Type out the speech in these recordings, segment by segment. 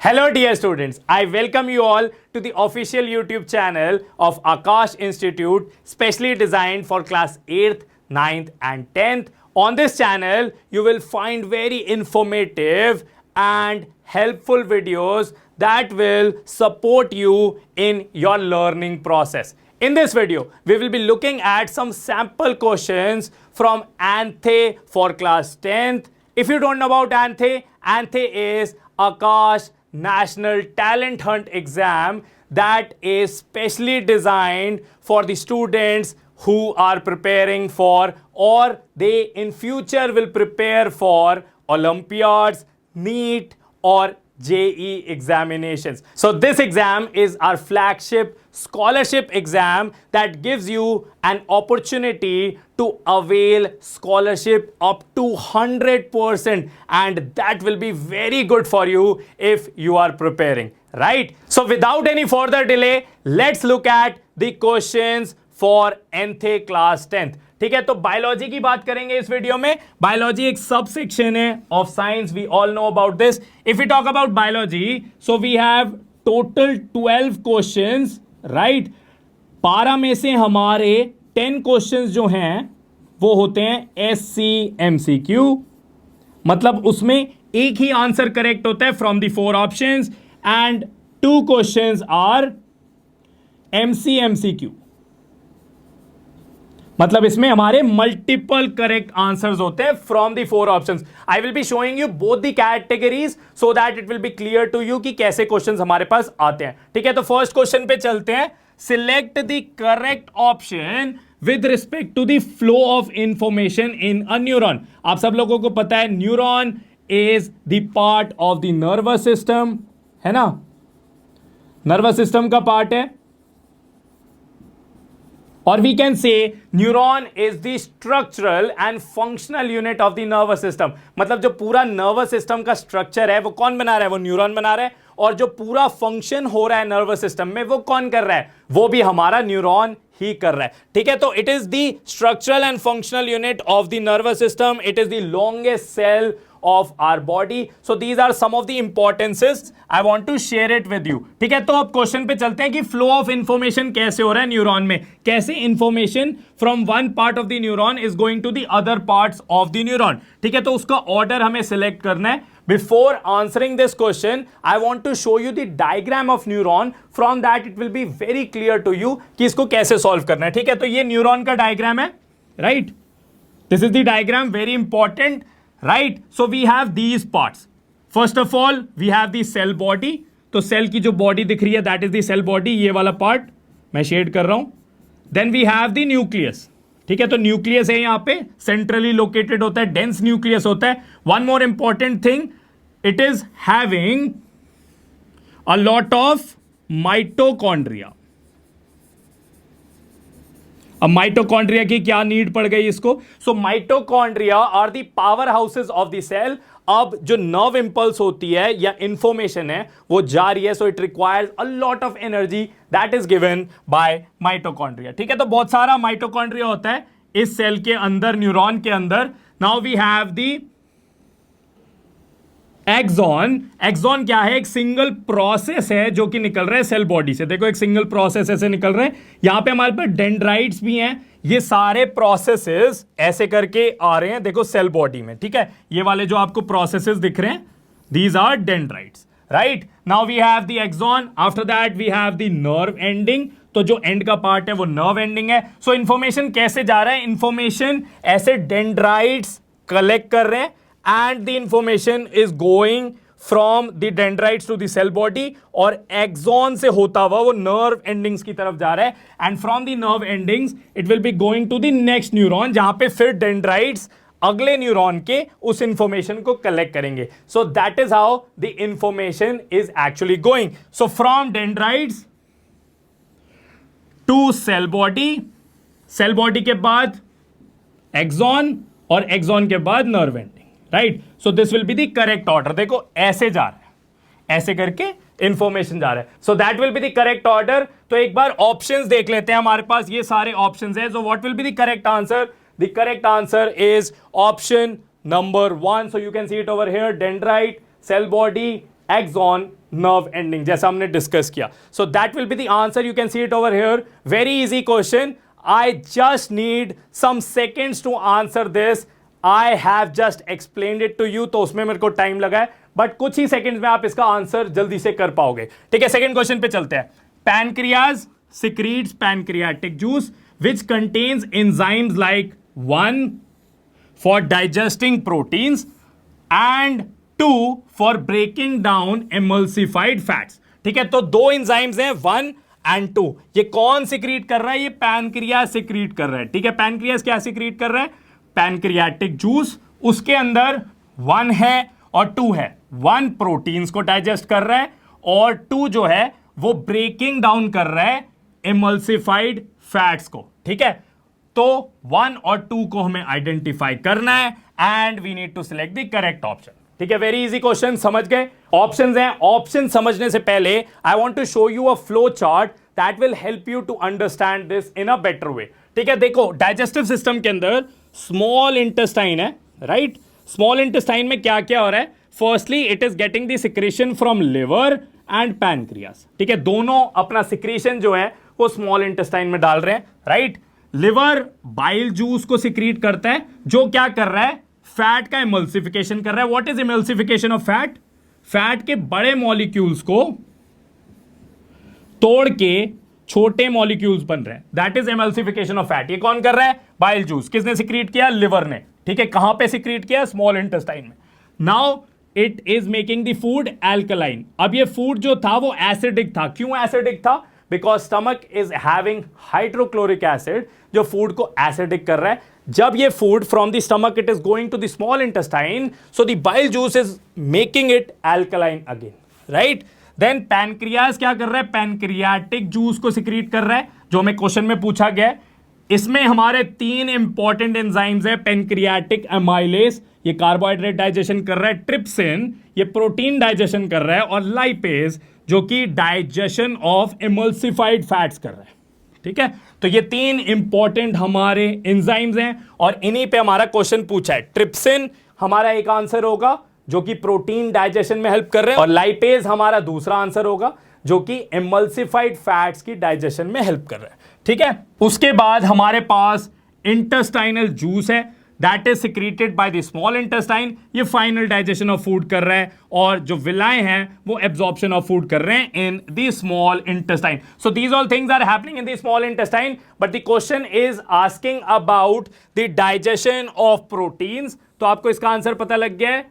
Hello dear students, I welcome you all to the official YouTube channel of Akash Institute, specially designed for class 8th, 9th and 10th. On this channel, you will find very informative and helpful videos that will support you in your learning process. In this video, we will be looking at some sample questions from ANTHE for class 10th. If you don't know about ANTHE, ANTHE is Akash National Talent Hunt exam that is specially designed for the students who are preparing for or they in future will prepare for Olympiads, NEET or JEE examinations. So this exam is our flagship scholarship exam that gives you an opportunity to avail scholarship up to 100%, and that will be very good for you if you are preparing, right? So without any further delay, let's look at the questions for ANTHE class 10th. ठीक है, तो biology की बात करेंगे इस video में. Biology एक subsection है of science, we all know about this. If you talk about biology, so we have total 12 questions, right. 12 में से हमारे 10 क्वेश्चंस जो हैं वो होते हैं SCMCQ, मतलब उसमें एक ही आंसर करेक्ट होता है from the 4 options, and 2 questions are MCMCQ, मतलब इसमें हमारे मल्टीपल करेक्ट आंसर्स होते हैं from the 4 options. I will be showing you both the categories so that it will be clear to you कि कैसे questions हमारे पास आते हैं. ठीक है, तो फर्स्ट क्वेश्चन पे चलते हैं. Select the correct option with respect to the flow of information in a neuron. आप सब लोगों को पता है neuron is the part of the nervous system, है ना. नर्वस सिस्टम का पार्ट है, और we can say neuron is the structural and functional unit of the nervous system. मतलब जो पूरा नर्वस सिस्टम का स्ट्रक्चर है वो कौन बना रहा है? वो न्यूरॉन बना रहा है. और जो पूरा फंक्शन हो रहा है नर्वस सिस्टम में वो कौन कर रहा है? वो भी हमारा न्यूरॉन ही कर रहा है. ठीक है, तो it is the structural and functional unit of the nervous system. It is the longest cell of our body. So these are some of the importances. I want to share it with you. ठीक है, तो अब question पे चलते हैं कि flow of information कैसे हो रहा है न्यूरॉन में. कैसे information from one part of the neuron is going to the other parts of the neuron. ठीक है, तो उसका ऑर्डर हमें सिलेक्ट करना है. Before answering this question, I want to show you the diagram of neuron. From that it will be very clear to you कि इसको कैसे सॉल्व करना है. ठीक है, तो ये न्यूरॉन का डायग्राम है, right. This is the diagram, very important. Right, so we have these parts. First of all, we have the cell body. तो सेल की जो बॉडी दिख रही है that is the cell body, ये वाला पार्ट मैं शेड कर रहा हूं. Then we have the nucleus. ठीक है, तो न्यूक्लियस है यहाँ पे, सेंट्रली लोकेटेड होता है, डेंस न्यूक्लियस होता है. One more important thing, it is having a lot of mitochondria. अब माइटोकॉन्ड्रिया की क्या नीड पड़ गई इसको? So mitochondria are the powerhouses of the cell. अब जो नर्व इंपल्स होती है या इंफॉर्मेशन है वो जा रही है, so it requires a lot of energy that is given by mitochondria. ठीक है, तो बहुत सारा माइटोकॉन्ड्रिया होता है इस सेल के अंदर, न्यूरॉन के अंदर. Now we have the axon. Axon क्या है? एक सिंगल प्रोसेस है जो कि निकल रहा है सेल बॉडी से. देखो एक सिंगल प्रोसेस ऐसे निकल रहे हैं. यहां पे हमारे पास डेंड्राइट्स भी हैं. ये सारे प्रोसेसेस ऐसे करके आ रहे हैं, देखो सेल बॉडी में. ठीक है, ये वाले जो आपको प्रोसेसेस दिख रहे हैं, these are dendrites, right. Now we have the axon. After that we have the nerve ending. तो जो एंड का पार्ट है वो नर्व एंडिंग है. सो इंफॉर्मेशन कैसे जा रहा है? इंफॉर्मेशन ऐसे डेंड्राइट्स कलेक्ट कर रहे हैं, and the information is going from the dendrites to the cell body, और axon से होता हुआ वो nerve endings की तरफ जा रहा है, and from the nerve endings it will be going to the next neuron, जहां पे फिर dendrites अगले न्यूरॉन के उस इंफॉर्मेशन को कलेक्ट करेंगे. so that is how the information is actually going. so from dendrites to cell body, cell body के बाद axon, और axon के बाद nerve ending, right. So this will be the correct order. देखो ऐसे जा रहा है, ऐसे करके इंफॉर्मेशन जा रहा है. So that will be the correct order. तो एक बार ऑप्शंस देख लेते हैं. हमारे पास ये सारे ऑप्शंस है. So what will be the correct answer? The correct answer is option number 1. So you can see it over here, dendrite, cell body, axon nerve ending, जैसा हमने डिस्कस किया. So that will be the answer. You can see it over here. Very easy question. I just need some seconds to answer this. I have just explained it to you. तो उसमें मेरे को time लगा है, but कुछ ही seconds में आप इसका आंसर जल्दी से कर पाओगे. ठीक है, सेकंड क्वेश्चन पे चलते हैं. Pancreas secretes pancreatic juice which contains enzymes like 1 for digesting proteins and 2 for breaking down emulsified fats. ठीक है, तो दो एंजाइम्स हैं 1 and 2. ये कौन सिक्रीट कर रहा है? ये पैनक्रियास सिक्रीट कर रहा है. ठीक है, पैनक्रियास क्या सिक्रीट कर रहा है? Pancreatic juice. उसके अंदर 1 है और 2 है. 1 प्रोटीन्स को डाइजेस्ट कर रहा है और 2 जो है वो ब्रेकिंग डाउन कर रहा है एमल्सिफाइड फैट्स को. ठीक है, तो 1 और 2 को हमें आइडेंटिफाई करना है and we need to select the correct option. ठीक है, वेरी इजी क्वेश्चन. समझ गए? ऑप्शंस हैं. ऑप्शन समझने से पहले I want to show you a flow chart that will help you to understand this in a better way. ठीक है, देखो डाइजेस्टिव सिस्टम के अंदर स्मॉल इंटेस्टाइन है, राइट? स्मॉल इंटेस्टाइन में क्या क्या हो रहा है? Firstly it is getting the secretion from liver and pancreas. ठीक है, दोनों अपना सिक्रेशन जो है वो स्मॉल इंटेस्टाइन में डाल रहे हैं, राइट? लिवर बाइल जूस को सिक्रीट करता है जो क्या कर रहा है? फैट का एमल्सिफिकेशन कर रहा है. What is emulsification of fat? Fat के बड़े मॉलिक्यूल्स को तोड़ के छोटे मॉलिक्यूल्स बन रहे हैं. That is emulsification of fat. ये कौन कर रहा है? Bile juice. किसने सिक्रीट किया? लिवर ने. ठीक है, कहां पे सिक्रीट किया? स्मॉल इंटेस्टाइन में. Now it is making the food alkaline. अब ये फूड जो था वो एसिडिक था. क्यों एसिडिक था? Because stomach is having hydrochloric acid जो फूड को एसिडिक कर रहा है. जब ये food from the stomach it is going to the small intestine, so the bile juice is making it alkaline again, right? Then pancreas क्या कर रहा है? पैनक्रियाटिक जूस को सिक्रीट कर रहा है जो हमें क्वेश्चन में पूछा गया है. इसमें हमारे 3 इंपॉर्टेंट एंजाइम्स है. पैनक्रियाटिक एमाइलेज ये कार्बोहाइड्रेट डाइजेशन कर रहा है, ट्रिप्सिन ये प्रोटीन डाइजेशन कर रहा है, और लाइपेज जो कि डाइजेशन ऑफ एमल्सिफाइड फैट्स कर रहा है. ठीक है, तो ये 3 इंपॉर्टेंट हमारे एंजाइम्स हैं और इन्हीं पे हमारा क्वेश्चन पूछा है. ट्रिप्सिन हमारा एक आंसर होगा जो कि प्रोटीन डाइजेशन में हेल्प कर रहे हैं, और लाइपेज हमारा दूसरा आंसर होगा जो कि एमल्सिफाइड फैट्स की डाइजेशन में हेल्प कर रहा है. ठीक है, उसके बाद हमारे पास इंटेस्टाइनल जूस है that is secreted by the small intestine. ये फाइनल डाइजेशन ऑफ फूड कर रहा है, और जो विलाए हैं वो एब्जॉर्प्शन ऑफ फूड कर रहे हैं in the small intestine. So these all things are happening in the small intestine, but the question is asking about the digestion of proteins. तो आपको इसका आंसर पता लग गया है,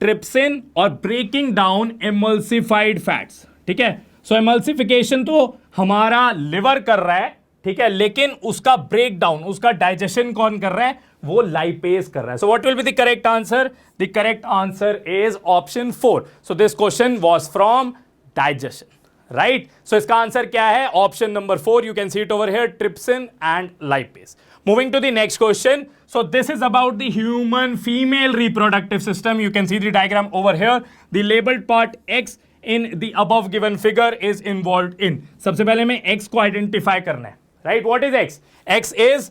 ट्रिप्सिन और ब्रेकिंग डाउन एमल्सिफाइड फैट्स. ठीक है, सो एमल्सिफिकेशन तो हमारा लिवर कर रहा है, ठीक है, लेकिन उसका ब्रेक डाउन, उसका डाइजेशन कौन कर रहा है? वो लाइपेज कर रहा है. So what will be the correct answer? The correct answer is option 4. So this question was from digestion, right? So इसका आंसर क्या है? Option number 4. You can see it over here, trypsin and lipase. Moving to the next question. So this is about the human female reproductive system. You can see the diagram over here. The labeled part X in the above given figure is involved in. सबसे पहले हमें X को identify करना है, right? What is X? X is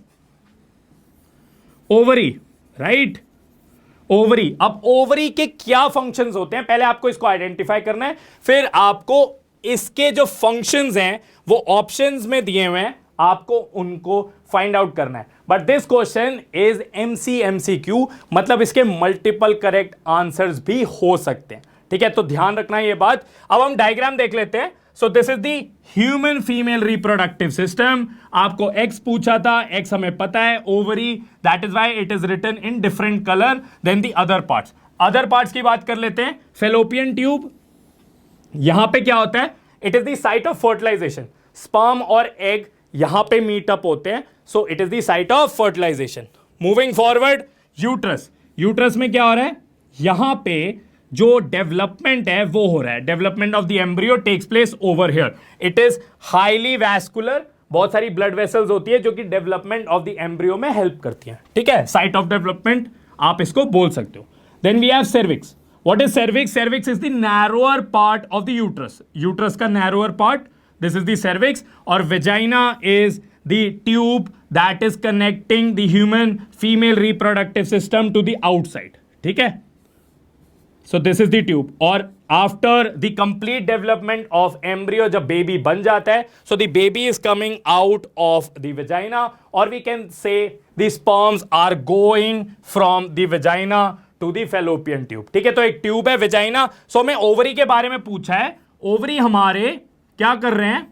ovary, right? ovary. अब ovary के क्या functions होते हैं? पहले आपको इसको identify करना है, फिर आपको इसके जो functions हैं वो options में दिए हुए हैं, आपको उनको फाइंड आउट करना है. But this question is MCQ, मतलब इसके मल्टीपल करेक्ट आंसर्स भी हो सकते हैं. ठीक है, तो ध्यान रखना है ये बात. अब हम डायग्राम देख लेते हैं. So this is the human female reproductive system. आपको X पूछा था, X हमें पता है, ovary, that is why it is written in different colour than the other parts. Other parts की बात कर लेते हैं. फेलोपियन ट्यूब, यहां पे क्या होता है? It is the site of fertilisation. Sperm और एग यहां पे मीट अप होते हैं, so it is the site of fertilisation. Moving forward, uterus. Uterus में क्या हो रहा है? यहां पे जो डेवलपमेंट है वो हो रहा है. Development of the embryo takes place over here. It is highly vascular. बहुत सारी ब्लड वेसल्स होती है जो कि डेवलपमेंट ऑफ द एम्ब्रियो में हेल्प करती हैं. ठीक है, साइट ऑफ डेवलपमेंट आप इसको बोल सकते हो. Then we have cervix. What is cervix? Cervix is the narrower part of the uterus. Uterus का narrower part, this is the cervix, और vagina is the tube that is connecting the human female reproductive system to the outside. ठीक है, so this is the tube. और after the complete development of embryo, जब baby बन जाता है, so the baby is coming out of the vagina, और we can say the sperms are going from the vagina to the fallopian tube. ठीक है, तो एक ट्यूब है वेजाइना। सो मैं ओवरी के बारे में पूछा है, ओवरी हमारे क्या कर रहे हैं,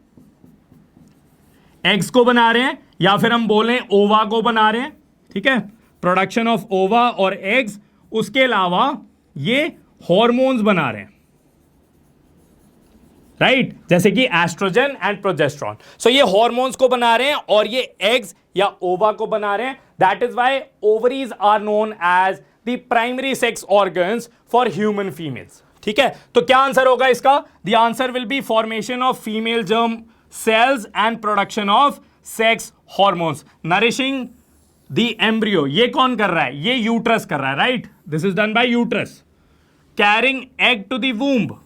एग्स को बना रहे हैं, या फिर हम बोलें ओवा को बना रहे हैं। ठीक है, प्रोडक्शन ऑफ ओवा और एग्स, उसके अलावा ये हॉर्मोन्स बना रहे हैं, राइट, जैसे कि एस्ट्रोजन एंड प्रोजेस्टेरॉन। सो ये हॉर्मोन्स को बना रहे हैं और ये एग्स या ओवा को बना रहे हैं। That is why ovaries are known as the primary sex organs for human females. ठीक है, तो क्या आंसर होगा इसका? The answer will be formation of female germ cells and production of sex hormones nourishing the embryo. ये कौन कर रहा है? ये यूट्रस कर रहा है, right, this is done by uterus. Carrying egg to the womb,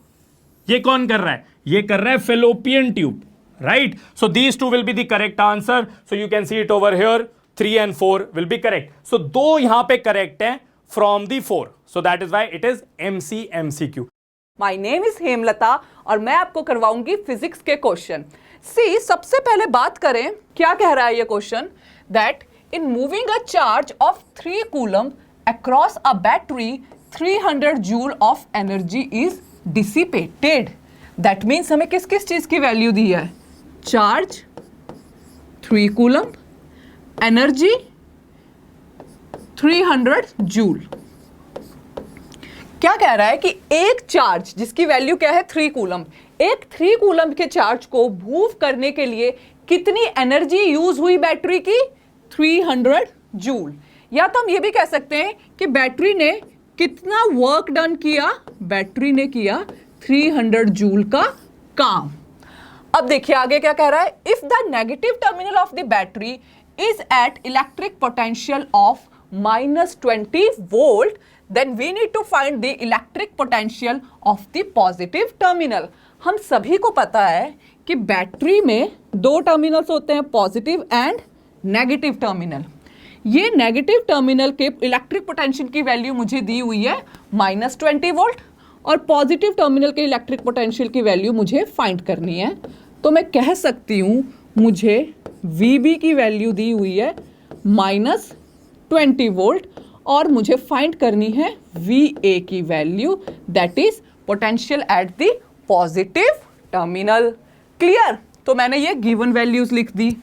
ये कौन कर रहा है? ये कर रहा है fallopian tube, right. So these two will be the correct answer. So you can see it over here, 3 and 4 will be correct. So 2 यहां पे करेक्ट है from the 4, so that is why it is MCQ। My name is Hemlata और मैं आपको करवाऊंगी physics के question. सी, सबसे पहले बात करें, क्या कह रहा है ये question, that in moving a charge of 3 coulomb across a battery 300 joule of energy is dissipated. That means हमें किस किस चीज की वैल्यू दी है? Charge 3 coulomb, energy 300 joule. क्या कह रहा है कि एक चार्ज जिसकी वैल्यू क्या है? 3 कूलम, एक 3 कूलम के चार्ज को मूव करने के लिए कितनी एनर्जी यूज हुई बैटरी की? 300 जूल। या तो हम ये भी कह सकते हैं कि बैटरी ने कितना वर्क डन किया? बैटरी ने किया 300 जूल का काम। अब देखिए आगे क्या कह रहा है, if the negative terminal of the battery is at electric potential of -20 volt, then we need to find the electric potential of the positive terminal। हम सभी को पता है कि बैटरी में 2 टर्मिनल्स होते हैं, पॉजिटिव एंड नेगेटिव टर्मिनल। ये नेगेटिव टर्मिनल के इलेक्ट्रिक पोटेंशियल की वैल्यू मुझे दी हुई है -20 वोल्ट, और पॉजिटिव टर्मिनल के इलेक्ट्रिक पोटेंशियल की वैल्यू मुझे फाइंड करनी है। तो मैं कह सकती हूँ मुझे VB की वैल्यू दी हुई है -20 वोल्ट, और मुझे फाइंड करनी है VA की value, that is potential at the positive terminal. Clear? तो मैंने ये गिवन वैल्यूज लिख दी।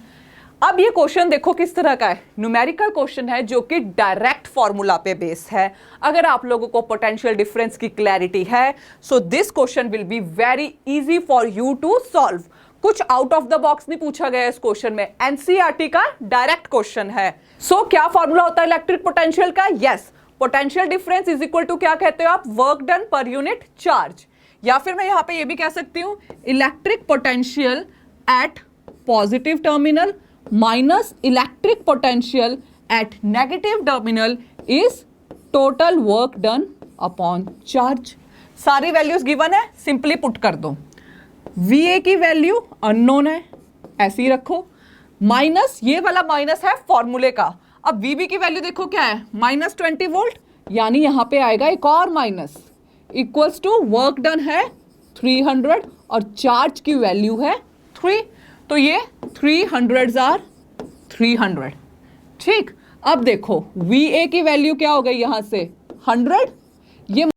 अब ये क्वेश्चन देखो किस तरह का है, न्यूमेरिकल क्वेश्चन है जो कि डायरेक्ट फॉर्मूला पे बेस है। अगर आप लोगों को पोटेंशियल डिफरेंस की क्लैरिटी है, so this question will be very easy for you to solve. कुछ आउट ऑफ द बॉक्स नहीं पूछा गया इस क्वेश्चन में, एनसीईआरटी का डायरेक्ट क्वेश्चन है। सो क्या फॉर्मूला होता है इलेक्ट्रिक पोटेंशियल का? Yes, potential difference is equal to क्या कहते हो आप? Work done per unit charge. या फिर मैं यहां पे ये भी कह सकती हूं electric potential at positive terminal minus electric potential at negative terminal is total work done upon charge. सारी वैल्यूज गिवन है, सिंपली पुट कर दो। VA की वैल्यू अननोन है, ऐसे ही रखो, माइनस ये वाला माइनस है फॉर्मूले का। अब VB की वैल्यू देखो क्या है? -20 वोल्ट, यानी यहां पे आएगा एक और minus, equals to work done है 300 और चार्ज की वैल्यू है 3, तो ये 300s आर 300। ठीक, अब देखो VA की वैल्यू क्या हो गई यहां से 100, ये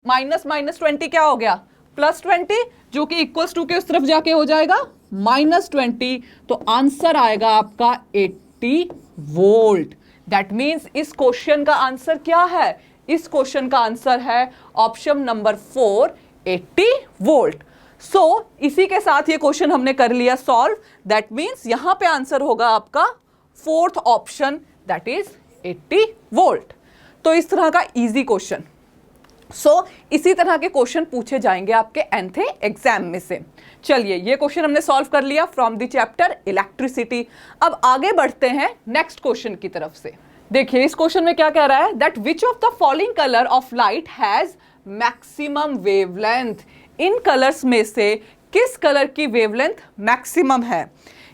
-20 क्या हो गया? +20, जो कि इक्वल्स टू के उस तरफ जाके हो जाएगा -20, तो आंसर आएगा आपका 80 वोल्ट। दैट मीन्स इस क्वेश्चन का आंसर क्या है? इस क्वेश्चन का आंसर है ऑप्शन नंबर 4, 80 वोल्ट। सो इसी के साथ ये क्वेश्चन हमने कर लिया सॉल्व। दैट मीन्स यहां पे आंसर होगा आपका 4th option, that is 80 volt. तो इस तरह का इजी क्वेश्चन। इसी तरह के क्वेश्चन पूछे जाएंगे आपके nth एग्जाम में से। चलिए ये क्वेश्चन हमने सॉल्व कर लिया फ्रॉम द चैप्टर इलेक्ट्रिसिटी। अब आगे बढ़ते हैं नेक्स्ट क्वेश्चन की तरफ से। देखिए इस क्वेश्चन में क्या कह रहा है, that which of the following colour of light has maximum wavelength. In colours में से किस कलर की वेवलेंथ मैक्सिमम है?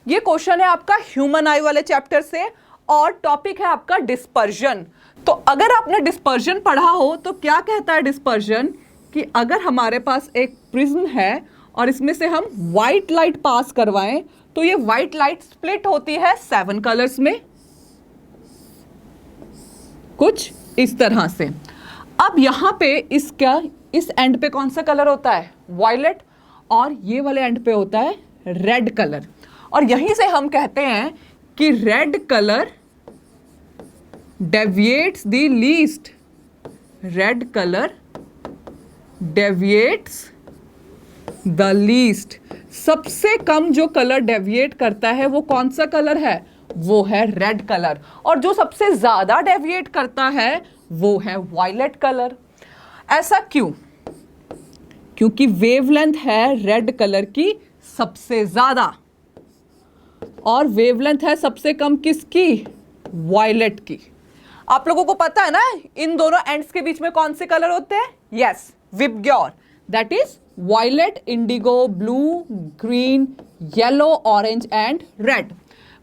ये क्वेश्चन है आपका ह्यूमन आई वाले चैप्टर से और टॉपिक है आपका डिस्पर्जन। तो अगर आपने डिस्पर्जन पढ़ा हो तो क्या कहता है डिस्पर्जन, कि अगर हमारे पास एक प्रिज्म है और इसमें से हम वाइट लाइट पास करवाएं तो ये वाइट लाइट स्प्लिट होती है 7 कलर्स में, कुछ इस तरह से। अब यहां पे इसका इस एंड पे कौन सा कलर होता है? वायलेट, और ये वाले एंड पे होता है रेड कलर। और यहीं से हम कहते हैं कि red colour deviates the least, red colour deviates the least. सबसे कम जो कलर डेविएट करता है वो कौन सा कलर है? वो है रेड कलर। और जो सबसे ज्यादा डेविएट करता है वो है वायलेट कलर। ऐसा क्यों? क्योंकि वेवलेंथ है रेड कलर की सबसे ज्यादा और वेवलेंथ है सबसे कम किसकी? वायलेट की। आप लोगों को पता है ना इन दोनों एंड्स के बीच में कौन से कलर होते हैं? Yes, VIBGYOR, that is violet, indigo, blue, green, yellow, orange and red.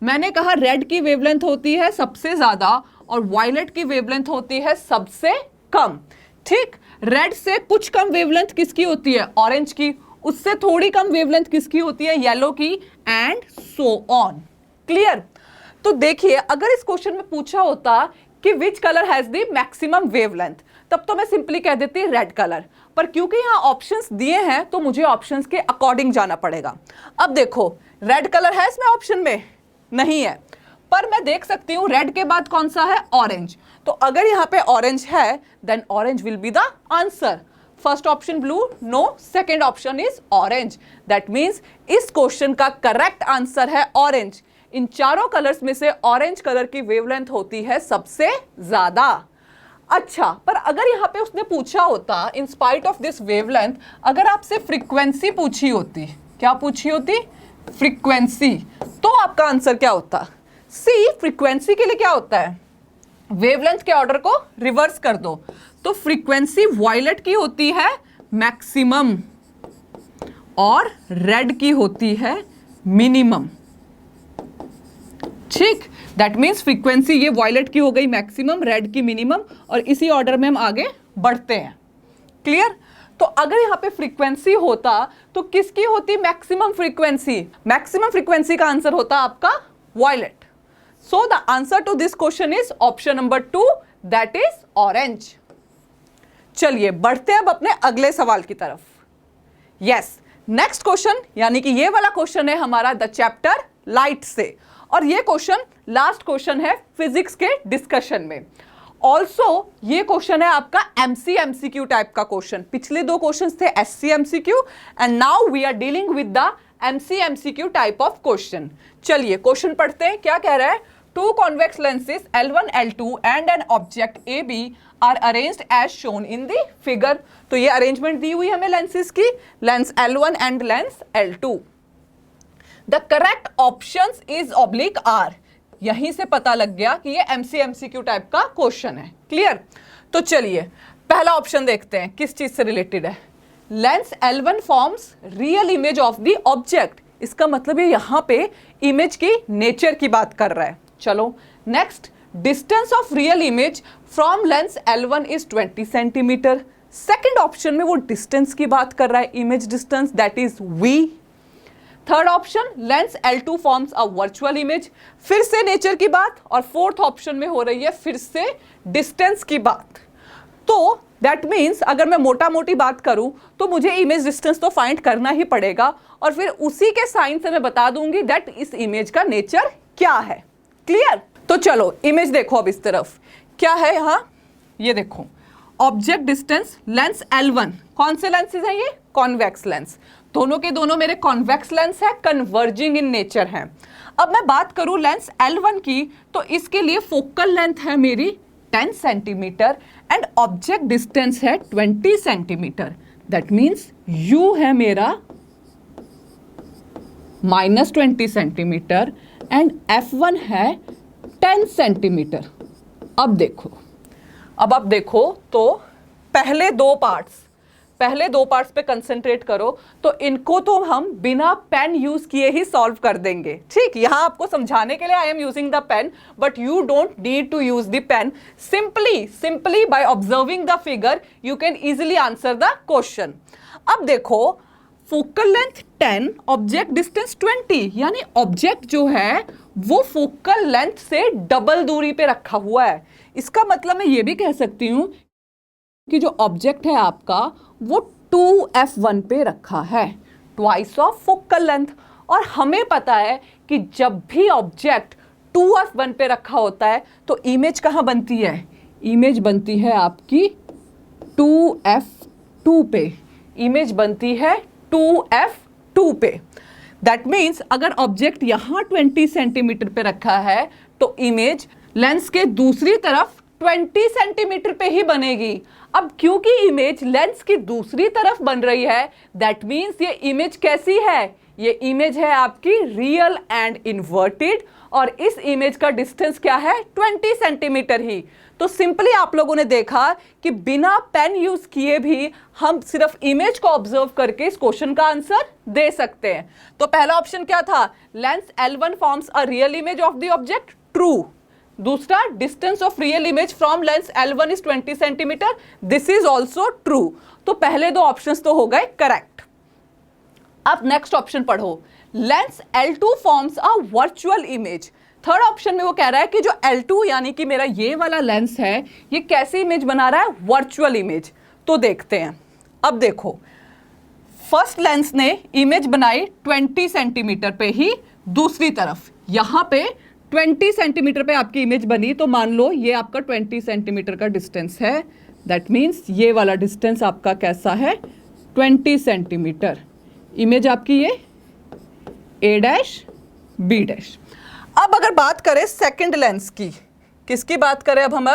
मैंने कहा रेड की वेवलेंथ होती है सबसे ज्यादा और वायलेट की वेवलेंथ होती है सबसे कम। ठीक, रेड से कुछ कम वेवलेंथ किसकी होती है? ऑरेंज की। उससे थोड़ी कम वेवलेंथ किसकी होती है? येलो की, एंड सो ऑन। क्लियर? तो देखिए, अगर इस क्वेश्चन में पूछा होता कि which colour has the maximum wavelength, तब तो मैं सिंपली कह देती रेड कलर। पर क्योंकि यहाँ ऑप्शंस दिए हैं तो मुझे ऑप्शंस के अकॉर्डिंग जाना पड़ेगा। अब देखो, रेड कलर है इसमें ऑप्शन में? नहीं है, पर मैं देख सकती हूं रेड के बाद कौन सा है? ऑरेंज। तो अगर यहाँ पे ऑरेंज है then orange will be the answer. First option blue, no, second option is orange. That means इस क्वेश्चन का करेक्ट आंसर है ऑरेंज। इन चारों कलर्स में से ऑरेंज कलर की वेवलेंथ होती है सबसे ज्यादा। अच्छा, पर अगर यहाँ पे उसने पूछा होता in spite of this wavelength, अगर आपसे फ्रीक्वेंसी पूछी होती, क्या पूछी होती? फ्रीक्वेंसी, तो आपका आंसर क्या होता? सी, फ्रीक्वेंसी के लिए क्या होता है? वेवलेंथ के ऑर्डर को रिवर्स कर दो, तो फ्रीक्वेंसी वायलेट की होती है मैक्सिमम और रेड की होती है मिनिमम। ठीक, दैट मीन्स फ्रीक्वेंसी ये वायलेट की हो गई मैक्सिमम, रेड की मिनिमम, और इसी ऑर्डर में हम आगे बढ़ते हैं। क्लियर? तो अगर यहां पे फ्रीक्वेंसी होता तो किसकी होती मैक्सिमम फ्रीक्वेंसी? मैक्सिमम फ्रीक्वेंसी का आंसर होता आपका violet. So the answer to this question is option number 2, that is orange. चलिए बढ़ते हैं अब अपने अगले सवाल की तरफ। यस, नेक्स्ट क्वेश्चन, यानी कि ये वाला क्वेश्चन है हमारा द चैप्टर लाइट से, और ये क्वेश्चन लास्ट क्वेश्चन है फिजिक्स के डिस्कशन में। ऑल्सो ये क्वेश्चन है आपका एमसीक्यू टाइप का क्वेश्चन। पिछले 2 क्वेश्चन थे MCQ and now we are dealing with the MCQ type of question. चलिए क्वेश्चन पढ़ते हैं। क्या कह रहा है? 2 convex lenses L1, L2 and an object AB are arranged as shown in the figure। तो ये अरेंजमेंट दी हुई हमें लेंसेज की, lens L1 and lens L2। The correct options is oblique are. यहीं से पता लग गया कि ये एमसीक्यू टाइप का क्वेश्चन है। क्लियर? तो चलिए पहला ऑप्शन देखते हैं किस चीज से रिलेटेड है। Lens L1 forms real image of the object. इसका मतलब ये यहां पे इमेज की नेचर की बात कर रहा है। चलो next, distance of real image from lens L1 is 20 centimetre. Second option में वो डिस्टेंस की बात कर रहा है, image distance, that is V। Third option, lens L2 forms a virtual image, फिर से नेचर की बात, और फोर्थ ऑप्शन में हो रही है फिर से डिस्टेंस की बात। तो दैट मीन्स अगर मैं मोटा मोटी बात करूं तो मुझे इमेज डिस्टेंस तो फाइंड करना ही पड़ेगा, और फिर उसी के साइन से मैं बता दूंगी दैट इस इमेज का नेचर क्या है। क्लियर? तो चलो इमेज देखो अब इस तरफ क्या है। यहां ये देखो, ऑब्जेक्ट डिस्टेंस लेंस L1, कौन से लेंसेज हैं ये? Convex lens. दोनों के दोनों मेरे कॉन्वेक्स लेंस है, कन्वर्जिंग इन नेचर है। अब मैं बात करूं लेंस L1 की, तो इसके लिए फोकल लेंथ है मेरी 10 सेंटीमीटर एंड ऑब्जेक्ट डिस्टेंस है 20 सेंटीमीटर। दैट मीन्स U है मेरा -20 सेंटीमीटर एंड F1 है 10 सेंटीमीटर। अब देखो तो पहले 2 पार्ट्स, पहले दो पार्ट्स पे कंसंट्रेट करो, तो इनको तो हम बिना पेन यूज किए ही सॉल्व कर देंगे। ठीक, यहां आपको समझाने के लिए I am using the pen, but you don't need to use the pen. Simply by observing the figure you can easily answer the question. अब देखो, फोकल लेंथ 10, ऑब्जेक्ट डिस्टेंस 20, यानी ऑब्जेक्ट जो है वो फोकल लेंथ से double दूरी पे रखा हुआ है। इसका मतलब मैं ये भी कह सकती हूं कि जो ऑब्जेक्ट है आपका वो 2f1 पे रखा है, ट्वाइस ऑफ फोकल लेंथ। और हमें पता है कि जब भी ऑब्जेक्ट 2f1 पे रखा होता है तो इमेज कहाँ बनती है? इमेज बनती है आपकी 2f2 पे, इमेज बनती है 2f2 पे। दैट मीन्स अगर ऑब्जेक्ट यहां 20 सेंटीमीटर पे रखा है तो इमेज लेंस के दूसरी तरफ 20 सेंटीमीटर पे ही बनेगी। अब क्योंकि इमेज लेंस की दूसरी तरफ बन रही है, दैट मीन्स ये इमेज कैसी है? ये इमेज है आपकी रियल एंड इन्वर्टेड, और इस इमेज का डिस्टेंस क्या है? 20 सेंटीमीटर ही। तो सिंपली आप लोगों ने देखा कि बिना पेन यूज किए भी हम सिर्फ इमेज को ऑब्जर्व करके इस क्वेश्चन का आंसर दे सकते हैं। तो पहला ऑप्शन क्या था? Lens L1 forms a real image of the object, true. दूसरा, distance of real image from lens L1 is 20 centimetre, this is also true. तो पहले दो ऑप्शंस तो हो गए करेक्ट। अब नेक्स्ट ऑप्शन पढ़ो, lens L2 forms a virtual image. Third option में वो कह रहा है कि जो L2 यानी कि मेरा ये वाला लेंस है, ये कैसी इमेज बना रहा है? Virtual image. तो देखते हैं। अब देखो, फर्स्ट लेंस ने इमेज बनाई 20 सेंटीमीटर पे ही दूसरी तरफ, यहां पे 20 सेंटीमीटर पे आपकी इमेज बनी, तो मान लो ये आपका 20 सेंटीमीटर का डिस्टेंस है। दैट मीन्स ये वाला डिस्टेंस आपका कैसा है? 20 सेंटीमीटर। इमेज आपकी ये A डैश B डैश। अब अगर बात करें सेकंड लेंस की, किसकी बात करें अब हम?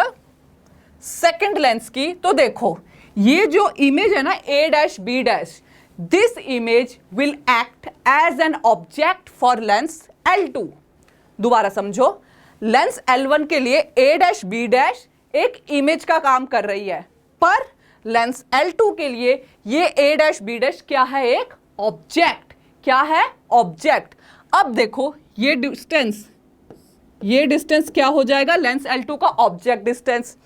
सेकंड लेंस की। तो देखो, ये जो इमेज है ना A dash B dash, this image will act as an object for lens L2। दोबारा समझो, लेंस L1 के लिए A डैश B डैश एक इमेज का काम कर रही है, पर लेंस L2 के लिए ये A डैश B डैश क्या है? एक ऑब्जेक्ट। क्या है? ऑब्जेक्ट। अब देखो, ये डिस्टेंस क्या हो जाएगा? लेंस L2 का ऑब्जेक्ट डिस्टेंस।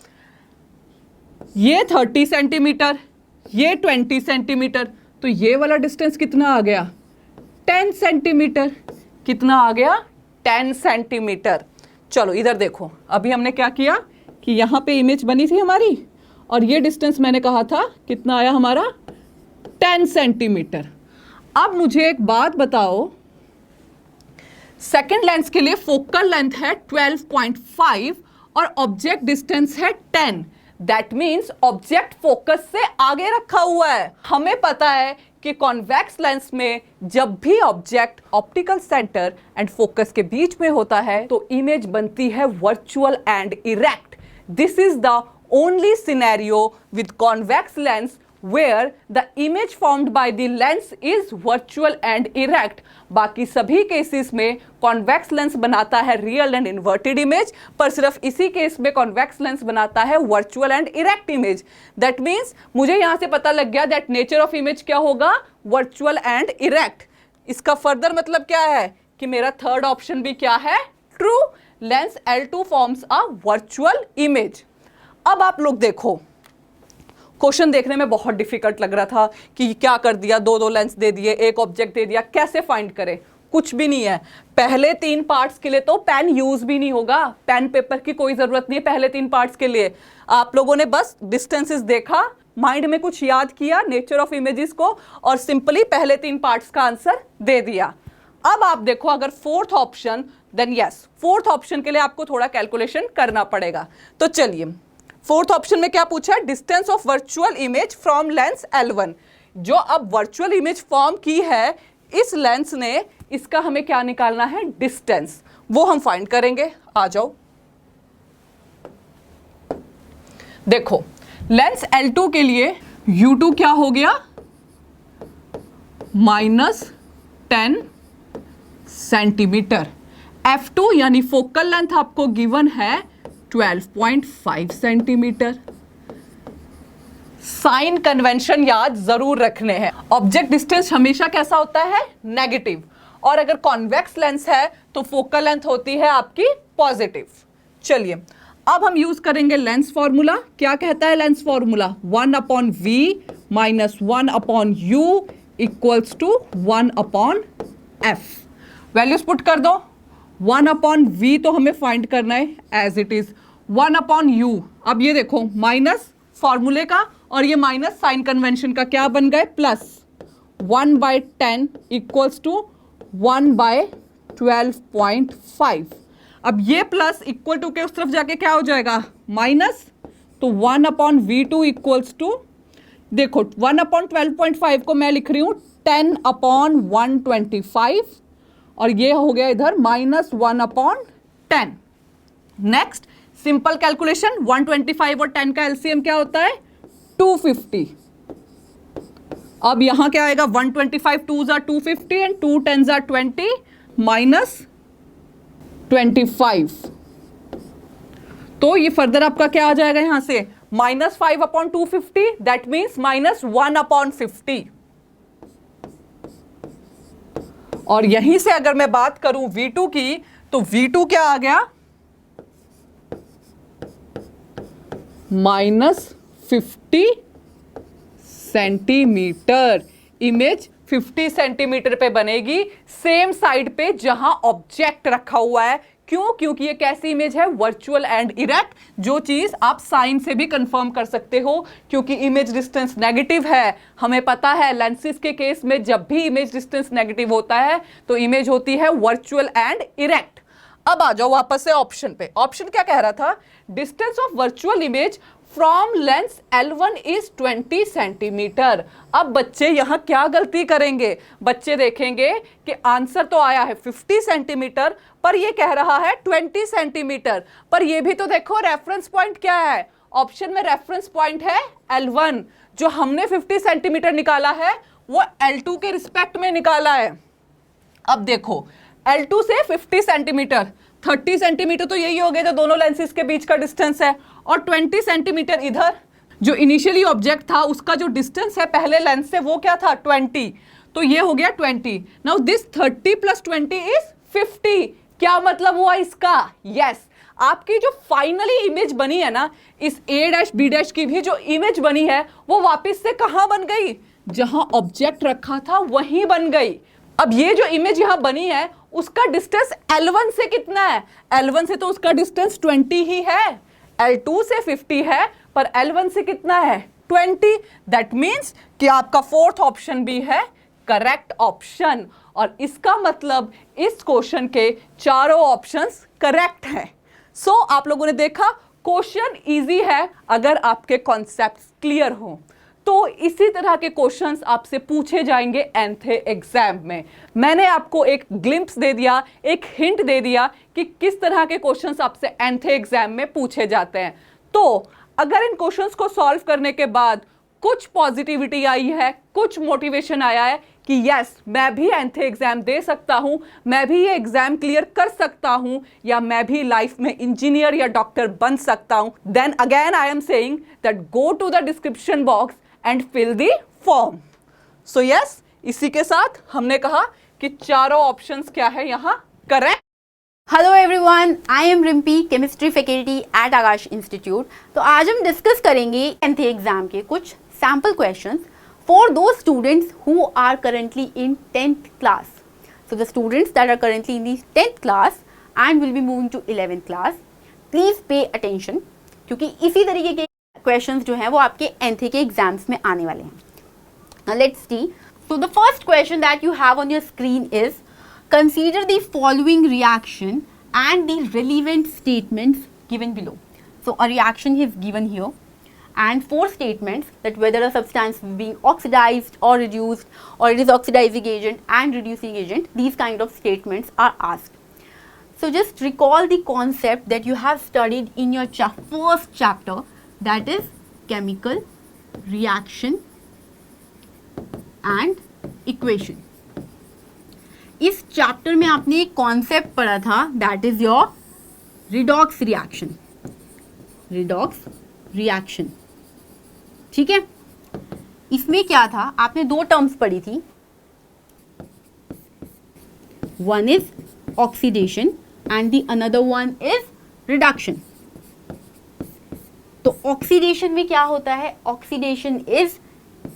ये 30 सेंटीमीटर, ये 20 सेंटीमीटर, तो ये वाला डिस्टेंस कितना आ गया? 10 सेंटीमीटर। कितना आ गया? 10 सेंटीमीटर। चलो इधर देखो, अभी हमने क्या किया कि यहां पे इमेज बनी थी हमारी, और ये डिस्टेंस मैंने कहा था कितना आया हमारा? 10 सेंटीमीटर। अब मुझे एक बात बताओ, सेकेंड लेंस के लिए फोकल लेंथ है 12.5 और ऑब्जेक्ट डिस्टेंस है 10। दैट मीन्स ऑब्जेक्ट फोकस से आगे रखा हुआ है। हमें पता है कि कॉन्वेक्स लेंस में जब भी object optical centre and focus के बीच में होता है तो इमेज बनती है virtual and erect. This is the only scenario with convex lens where the image formed by the lens is virtual and erect। बाकी सभी केसेस में कॉन्वेक्स लेंस बनाता है रियल एंड इन्वर्टेड इमेज, पर सिर्फ इसी केस में कॉन्वेक्स लेंस बनाता है virtual and erect image. That means मुझे यहां से पता लग गया दैट नेचर ऑफ इमेज क्या होगा? Virtual and erect. इसका फर्दर मतलब क्या है कि मेरा थर्ड ऑप्शन भी क्या है? True. Lens L2 forms a virtual image. अब आप लोग देखो, क्वेश्चन देखने में बहुत डिफिकल्ट लग रहा था कि क्या कर दिया, दो लेंस दे दिए, एक ऑब्जेक्ट दे दिया, कैसे फाइंड करें? कुछ भी नहीं है। पहले 3 पार्ट्स के लिए तो पेन यूज भी नहीं होगा, पेन पेपर की कोई जरूरत नहीं है पहले 3 पार्ट्स के लिए। आप लोगों ने बस डिस्टेंसेस देखा, माइंड में कुछ याद किया नेचर ऑफ इमेजेस को, और सिंपली पहले 3 पार्ट्स का आंसर दे दिया। अब आप देखो, अगर fourth option, then yes, fourth option के लिए आपको थोड़ा कैलकुलेशन करना पड़ेगा। तो चलिए, फोर्थ ऑप्शन में क्या पूछा है? Distance of virtual image from lens L1। जो अब वर्चुअल इमेज फॉर्म की है इस लेंस ने, इसका हमें क्या निकालना है? डिस्टेंस। वो हम फाइंड करेंगे। आ जाओ, देखो लेंस L2 के लिए U2 क्या हो गया? -10 सेंटीमीटर। F2 यानी फोकल लेंथ आपको गिवन है 12.5 सेंटीमीटर। साइन कन्वेंशन याद जरूर रखने हैं। ऑब्जेक्ट डिस्टेंस हमेशा कैसा होता है, नेगेटिव, और अगर कॉन्वेक्स लेंस है तो फोकल लेंथ होती है आपकी पॉजिटिव। चलिए अब हम यूज करेंगे लेंस फॉर्मूला। क्या कहता है lens formula, 1/v minus 1/u equals to 1/f। Values put कर दो। 1/v तो हमें फाइंड करना है एज इट इज, 1/u। अब ये देखो माइनस फॉर्मूले का और ये माइनस साइन कन्वेंशन का क्या बन गए, प्लस 1/10 इक्वल्स टू 1/12.5। अब ये प्लस इक्वल टू के उस तरफ जाके क्या हो जाएगा, माइनस, तो 1/v2 इक्वल्स टू, देखो 1/12.5 को मैं लिख रही हूँ 10/125 और ये हो गया इधर -1/10। नेक्स्ट सिंपल कैलकुलेशन, 125 और 10 का एलसीएम क्या होता है, 250। अब यहां क्या आएगा, 125 2s are 250 and 2 10s are 20 minus 25। तो ये फर्दर आपका क्या आ जाएगा यहां से, -5/250, दैट मीन्स -1/50। और यहीं से अगर मैं बात करूं V2 की, तो V2 क्या आ गया, -50 सेंटीमीटर। इमेज 50 सेंटीमीटर पे बनेगी, सेम साइड पे जहां ऑब्जेक्ट रखा हुआ है। क्यों, क्योंकि ये कैसी इमेज है, वर्चुअल एंड इरेक्ट, जो चीज आप साइन से भी कंफर्म कर सकते हो, क्योंकि इमेज डिस्टेंस नेगेटिव है। हमें पता है लेंसेज के केस में जब भी इमेज डिस्टेंस नेगेटिव होता है तो इमेज होती है वर्चुअल एंड इरेक्ट। अब आ जाओ वापस से ऑप्शन पे। ऑप्शन क्या कह रहा था, distance of virtual image from lens L1 is 20 centimetre. अब बच्चे यहां क्या गलती करेंगे, बच्चे देखेंगे कि आंसर तो आया है 50 सेंटीमीटर पर ये कह रहा है 20 सेंटीमीटर। पर ये भी तो देखो रेफरेंस पॉइंट क्या है, ऑप्शन में रेफरेंस पॉइंट है L1। जो हमने 50 सेंटीमीटर निकाला है वो L2 के रिस्पेक्ट में निकाला है। अब देखो L2 से 50 सेंटीमीटर, 30 सेंटीमीटर तो यही हो गया जो दोनों लेंसेज के बीच का डिस्टेंस है, और 20 सेंटीमीटर इधर जो इनिशियली ऑब्जेक्ट था उसका जो डिस्टेंस है पहले लेंस से वो क्या था, 20, तो ये हो गया 20। Now this 30 + 20 is 50। क्या मतलब हुआ इसका, यस आपकी जो फाइनली इमेज बनी है ना, इस A', B' की भी जो इमेज बनी है वो वापस से कहां बन गई, जहां ऑब्जेक्ट रखा था वहीं बन गई। अब ये जो इमेज यहां बनी है उसका डिस्टेंस L1 से कितना है, L1 से तो उसका डिस्टेंस 20 ही है, L2 से 50 है पर L1 से कितना है, 20। दैट मीन्स कि आपका फोर्थ ऑप्शन भी है करेक्ट ऑप्शन, और इसका मतलब इस क्वेश्चन के चारों ऑप्शंस करेक्ट हैं। सो आप लोगों ने देखा क्वेश्चन इजी है अगर आपके कॉन्सेप्ट्स क्लियर हो। तो इसी तरह के क्वेश्चंस आपसे पूछे जाएंगे nth एग्जाम में। मैंने आपको एक ग्लिम्प्स दे दिया, एक हिंट दे दिया कि किस तरह के क्वेश्चंस आपसे nth एग्जाम में पूछे जाते हैं। तो अगर इन क्वेश्चंस को सॉल्व करने के बाद कुछ पॉजिटिविटी आई है, कुछ मोटिवेशन आया है कि यस मैं भी nth एग्जाम दे सकता हूं, मैं भी ये एग्जाम क्लियर कर सकता हूं, या मैं भी लाइफ में इंजीनियर या डॉक्टर बन सकता हूं, then again I am saying that go to the description box and fill the form. So yes, इसी के साथ हमने कहा कि चारों ऑप्शंस क्या है यहाँ correct. Hello everyone, I am Rimpi, chemistry faculty at Aakash Institute. तो आज हम डिस्कस करेंगे nth एग्जाम के कुछ sample questions for those students who are currently in 10th class. So the students that are currently in the 10th class and will be moving to 11th class, please pay attention, क्योंकि इसी तरीके के questions जो हैं वो आपके nth के exams में आने वाले हैं। Now let's see. So the first question that you have on your screen is, consider the following reaction and the relevant statements given below. So a reaction is given here and 4 statements that whether a substance is being oxidized or reduced, or it is oxidizing agent and reducing agent, these kind of statements are asked. So just recall the concept that you have studied in your first chapter, that is chemical reaction and equation. इस chapter में आपने एक concept पढ़ा था, that is your redox reaction. ठीक है, इसमें क्या था, आपने दो टर्म्स पढ़ी थी, one is oxidation and the another one is reduction. तो ऑक्सीडेशन में क्या होता है, oxidation is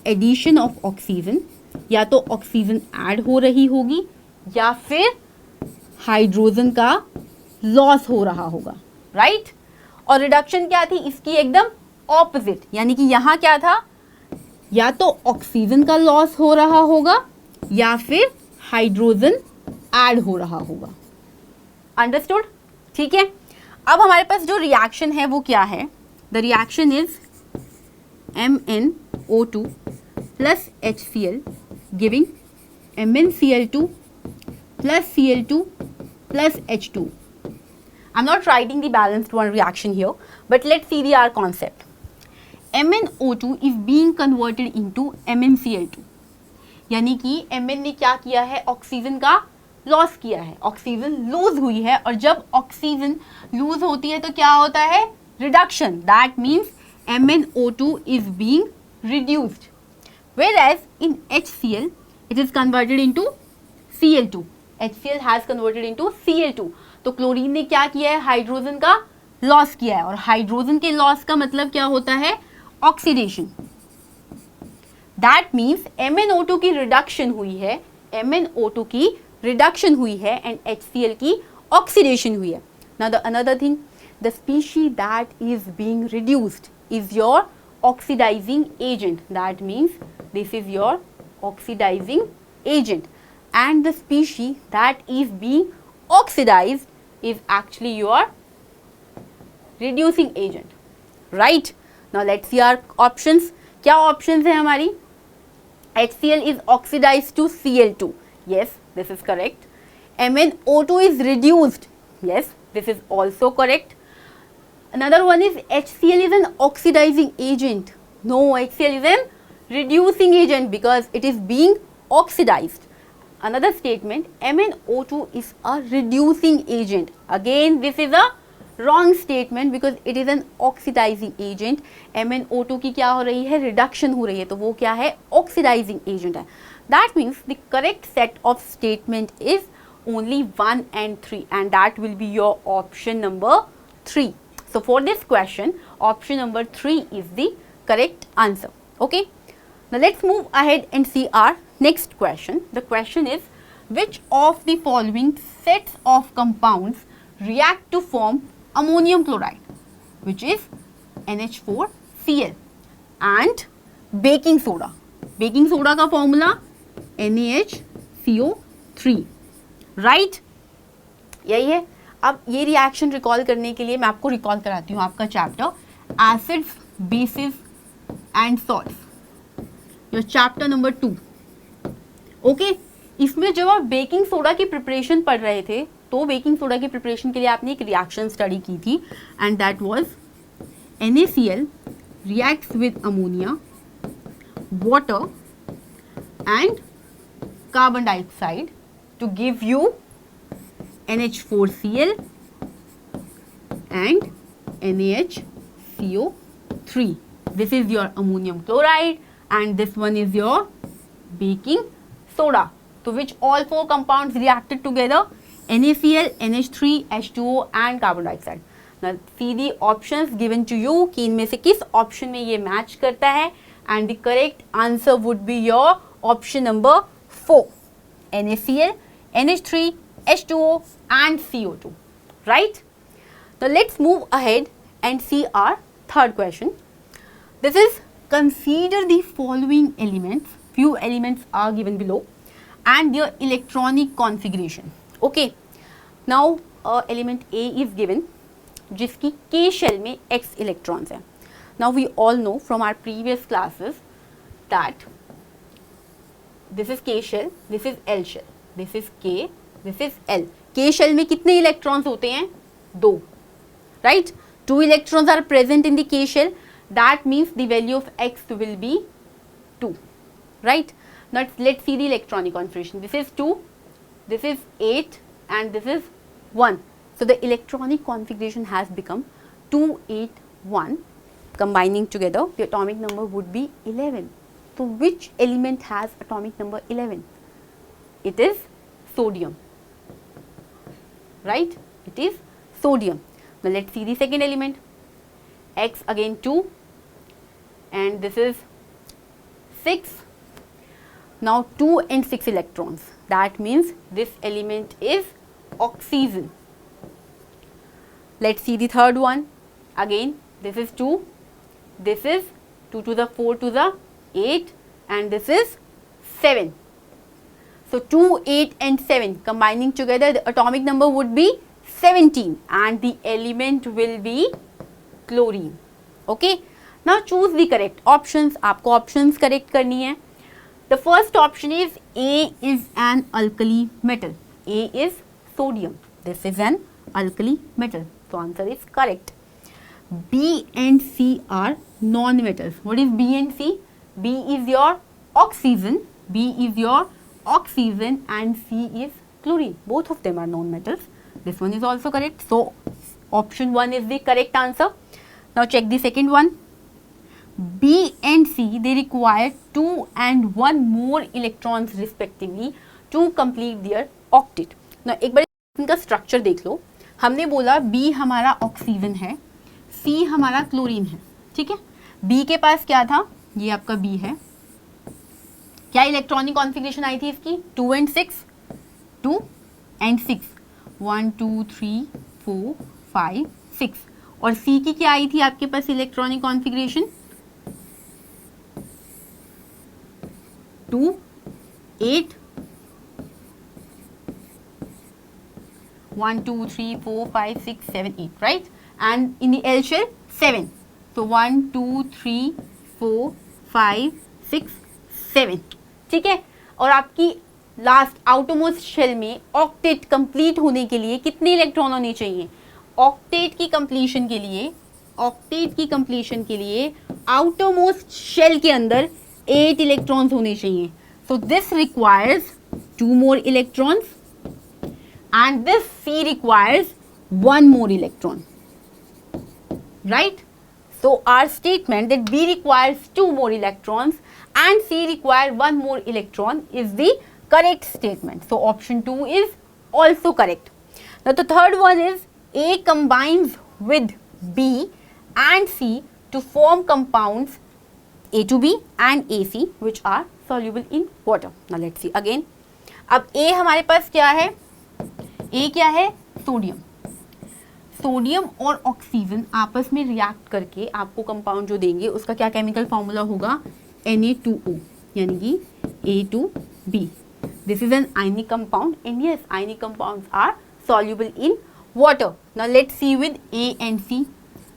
addition of oxygen, या तो ऑक्सीजन ऐड हो रही होगी या फिर हाइड्रोजन का लॉस हो रहा होगा, राइट। और रिडक्शन क्या थी, इसकी एकदम ऑपोजिट, यानी कि यहां क्या था, या तो ऑक्सीजन का लॉस हो रहा होगा या फिर हाइड्रोजन ऐड हो रहा होगा। अंडरस्टूड, ठीक है। अब हमारे पास जो रिएक्शन है वो क्या है, the reaction is MnO2 plus HCl giving MnCl2 plus Cl2 plus H2. I'm not writing the balanced one reaction here, but let's see our concept. MnO2 is being converted into MnCl2, यानी कि Mn ने क्या किया है, oxygen का loss किया है, oxygen loose हुई है, और जब ऑक्सीजन लूज होती है तो क्या होता है, reduction. That means MnO2 is being reduced, whereas in HCl it is converted into Cl2. HCl has converted into Cl2. तो क्लोरीन ने क्या किया है, हाइड्रोजन का लॉस किया है, और हाइड्रोजन के लॉस का मतलब क्या होता है, ऑक्सीडेशन। दैट मीन्स MnO2 की रिडक्शन हुई है, MnO2 की रिडक्शन हुई है एंड HCl की ऑक्सीडेशन हुई है। Now the another thing, the species that is being reduced is your oxidizing agent. That means this is your oxidizing agent, and the species that is being oxidized is actually your reducing agent, right? Now let's see our options. क्या options है हमारी, HCl is oxidized to Cl2, yes, this is correct. MnO2 is reduced, yes, this is also correct. Another one is HCl is an oxidizing agent. No, HCl is an reducing agent because it is being oxidized. Another statement, MnO2 is a reducing agent. Again, this is a wrong statement because it is an oxidizing agent. MnO2 की क्या हो रही है, reduction हो रही है, तो वो क्या है, oxidizing agent है. That means the correct set of statement is only 1 and 3, and that will be your option number 3. So for this question, option number 3 is the correct answer. Okay. Now let's move ahead and see our next question. The question is, which of the following sets of compounds react to form ammonium chloride, which is NH4Cl, and baking soda. Baking soda का formula NaHCO3, right? यही है। अब ये reaction recall करने के लिए मैं आपको रिकॉल कराती हूँ आपका chapter acids, basis and salts, your chapter number 2। Okay, इसमें जब आप बेकिंग सोडा की प्रिपरेशन पढ़ रहे थे तो बेकिंग सोडा की प्रिपरेशन के लिए आपने एक रिएक्शन स्टडी की थी, and that was NaCl reacts with ammonia, water and carbon dioxide to give you NH4Cl and NaHCO3. This is your ammonium chloride and this one is your baking soda. So which all four compounds reacted together? NaCl, NH3, H2O and carbon dioxide. Now see the options given to you कि इनमें से किस option में ये match करता है, and the correct answer would be your option number 4. NaCl, NH3, H2O and CO2, right? Now let's move ahead and see our third question. This is, consider the following elements. Few elements are given below and their electronic configuration. Okay. Now element A is given, जिसकी K shell में X electrons हैं. Now we all know from our previous classes that this is K shell, this is L shell, this is K, this is L. K shell में कितने electrons होते हैं? 2, right? 2 electrons are present in the K shell. That means the value of X will be 2, right? Now let's see the electronic configuration. This is 2, this is 8 and this is 1. So the electronic configuration has become 2, 8, 1. Combining together, the atomic number would be 11. So which element has atomic number 11? It is sodium, right? It is sodium. Now let's see the second element. X again 2, and this is 6. Now 2 and 6 electrons. That means this element is oxygen. Let's see the third one. Again, this is 2. This is 2 to the 4 to the 8, and this is 7. So 2, 8 and 7 combining together, the atomic number would be 17, and the element will be chlorine. Okay. Now choose the correct options. आपको options correct करनी है. The first option is A is an alkali metal. A is sodium. This is an alkali metal. So answer is correct. B and C are non-metals. What is B and C? B is your oxygen. B is your oxygen and C is chlorine. Both of them are non-metals. This one is also correct. So option 1 is the correct answer. Now check the second one. B and C, they require 2 and 1 more electrons respectively to complete their octet. Now एक बार इनका structure देख लो. हमने बोला B हमारा oxygen है, C हमारा chlorine है, ठीक है. B के पास क्या था? ये आपका B है. क्या इलेक्ट्रॉनिक कॉन्फ़िगरेशन आई थी इसकी? 2 and 6, 2 and 6, 1 2 3 4 5 6. और C की क्या आई थी आपके पास electronic configuration? 2 8 1 2 3 4 5 6 7 8, right? And in the L shell 7. So 1 2 3 4 5 6 7. ठीक है. और आपकी लास्ट आउटरमोस्ट शेल में ऑक्टेट कंप्लीट होने के लिए कितने इलेक्ट्रॉन होने चाहिए? ऑक्टेट की कंप्लीशन के लिए आउटरमोस्ट शेल के अंदर 8 इलेक्ट्रॉन्स होने चाहिए. So this requires 2 more electrons and this C requires 1 more electron, right? So our statement that B requires 2 more electrons and C requires 1 more electron is the correct statement. So option 2 is also correct. Now the third one is A combines with B and C to form compounds A to B and AC which are soluble in water. Now let's see again. अब A हमारे पास क्या है? A क्या है? Sodium. Sodium और oxygen आपस में react करके आपको कंपाउंड जो देंगे उसका क्या केमिकल फॉर्मूला होगा? Na2O, यानी कि A2B. This is an ionic compound and yes, ionic compounds are soluble in water. Now let's see with A and C.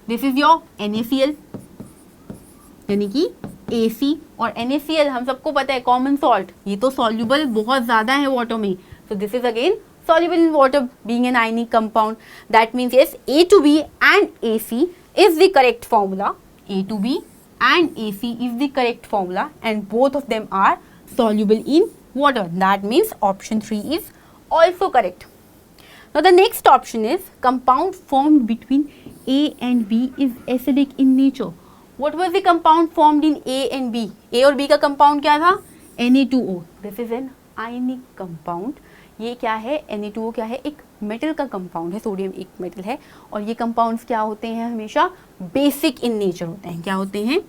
This is your NaCl, यानी कि AC, और NaCl हम सबको पता है कॉमन सॉल्ट, ये तो soluble बहुत ज़्यादा है वाटर में. So this is again soluble in water being an ionic compound. That means yes, A to B and AC is the correct formula. A to B and AC is the correct formula and both of them are soluble in water. That means option 3 is also correct. Now the next option is compound formed between A and B is acidic in nature. What was the compound formed in A and B? A और B का compound क्या था? Na2O. This is an ionic compound. ये क्या है? Na2O क्या है? एक मेटल का कंपाउंड है. सोडियम एक मेटल है और ये कंपाउंड्स क्या होते हैं? हमेशा बेसिक इन नेचर होते हैं. क्या होते हैं?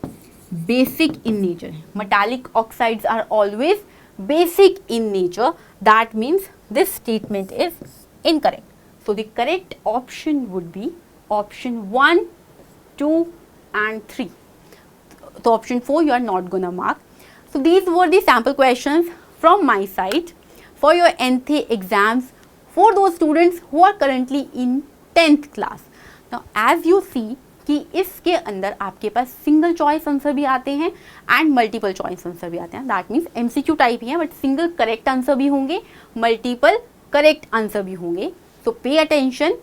Basic in nature. Metallic oxides are always basic in nature. That means this statement is incorrect. So the correct option would be option 1, 2 and 3. So option 4 you are not gonna mark. So these were the sample questions from my side for your nth exams for those students who are currently in 10th class. Now as you see कि इसके अंदर आपके पास single choice answer भी आते हैं and multiple choice answer भी आते हैं. दैट मीन्स MCQ टाइप ही है बट सिंगल करेक्ट आंसर भी होंगे, मल्टीपल करेक्ट आंसर भी होंगे. सो पे अटेंशन,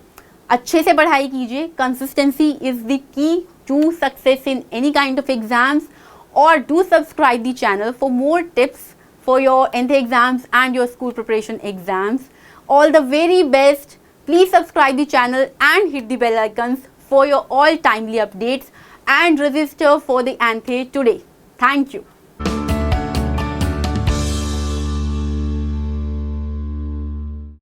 अच्छे से पढ़ाई कीजिए. Consistency is the key to success in any kind of exams. और do subscribe the channel for more tips for your nth exams and your school preparation exams. All the very best. Please subscribe the channel and hit the bell icons for your all timely updates and register for the NTA today. Thank you.